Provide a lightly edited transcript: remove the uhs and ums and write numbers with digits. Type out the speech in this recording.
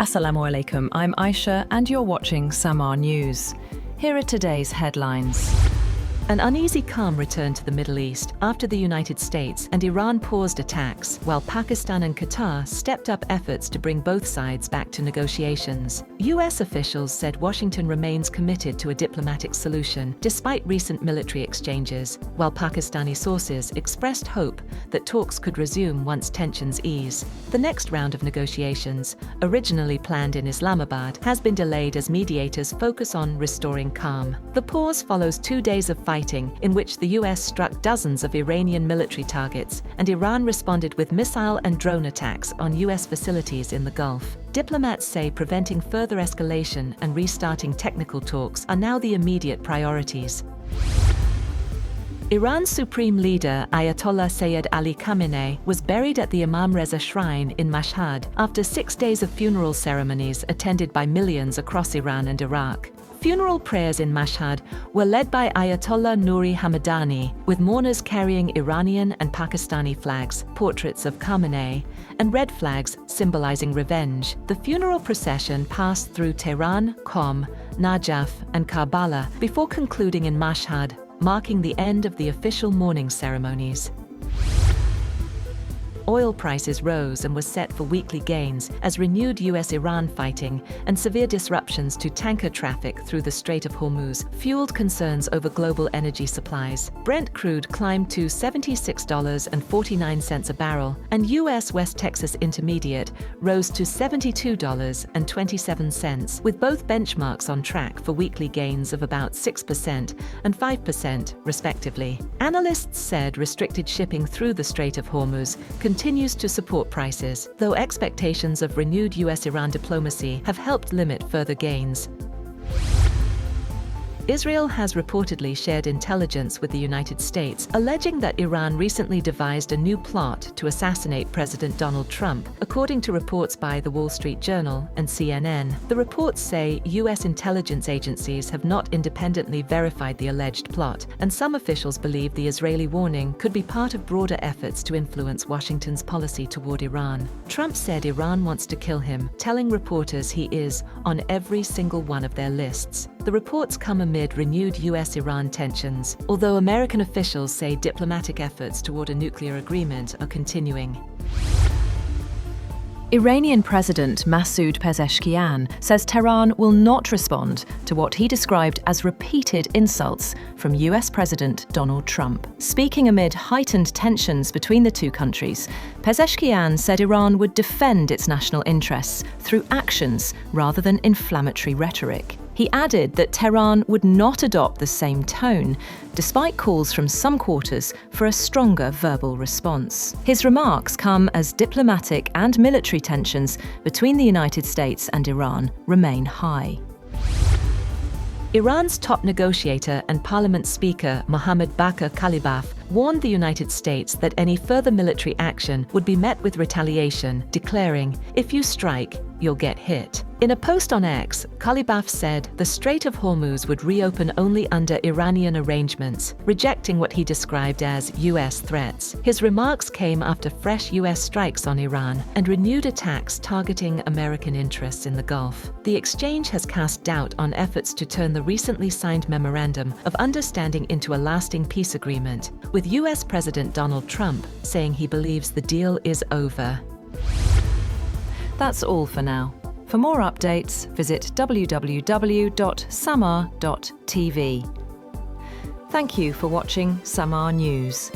Assalamu alaikum, I'm Aisha and you're watching Samaa News. Here are today's headlines. An uneasy calm returned to the Middle East after the United States and Iran paused attacks, while Pakistan and Qatar stepped up efforts to bring both sides back to negotiations. US officials said Washington remains committed to a diplomatic solution despite recent military exchanges, while Pakistani sources expressed hope that talks could resume once tensions ease. The next round of negotiations, originally planned in Islamabad, has been delayed as mediators focus on restoring calm. The pause follows 2 days of fighting in which the US struck dozens of Iranian military targets and Iran responded with missile and drone attacks on US facilities in the Gulf. Diplomats say preventing further escalation and restarting technical talks are now the immediate priorities. Iran's supreme leader, Ayatollah Sayyid Ali Khamenei, was buried at the Imam Reza shrine in Mashhad after 6 days of funeral ceremonies attended by millions across Iran and Iraq. Funeral prayers in Mashhad were led by Ayatollah Nouri Hamadani, with mourners carrying Iranian and Pakistani flags, portraits of Khamenei, and red flags symbolizing revenge. The funeral procession passed through Tehran, Qom, Najaf, and Karbala before concluding in Mashhad, marking the end of the official mourning ceremonies. Oil prices rose and was set for weekly gains as renewed US-Iran fighting and severe disruptions to tanker traffic through the Strait of Hormuz fueled concerns over global energy supplies. Brent crude climbed to $76.49 a barrel, and US West Texas Intermediate rose to $72.27, with both benchmarks on track for weekly gains of about 6% and 5%, respectively. Analysts said restricted shipping through the Strait of Hormuz continues to support prices, though expectations of renewed US-Iran diplomacy have helped limit further gains. Israel has reportedly shared intelligence with the United States, alleging that Iran recently devised a new plot to assassinate President Donald Trump, according to reports by The Wall Street Journal and CNN. The reports say US intelligence agencies have not independently verified the alleged plot, and some officials believe the Israeli warning could be part of broader efforts to influence Washington's policy toward Iran. Trump said Iran wants to kill him, telling reporters he is on every single one of their lists. The reports come amid renewed US-Iran tensions, although American officials say diplomatic efforts toward a nuclear agreement are continuing. Iranian President Masoud Pezeshkian says Tehran will not respond to what he described as repeated insults from US President Donald Trump. Speaking amid heightened tensions between the two countries, Pezeshkian said Iran would defend its national interests through actions rather than inflammatory rhetoric. He added that Tehran would not adopt the same tone, despite calls from some quarters for a stronger verbal response. His remarks come as diplomatic and military tensions between the United States and Iran remain high. Iran's top negotiator and parliament speaker Mohammad Bakr Kalibaf warned the United States that any further military action would be met with retaliation, declaring, "If you strike, you'll get hit." In a post on X, Kalibaf said the Strait of Hormuz would reopen only under Iranian arrangements, rejecting what he described as US threats. His remarks came after fresh US strikes on Iran and renewed attacks targeting American interests in the Gulf. The exchange has cast doubt on efforts to turn the recently signed memorandum of understanding into a lasting peace agreement, with US President Donald Trump saying he believes the deal is over. That's all for now. For more updates, visit www.samaa.tv. Thank you for watching Samaa News.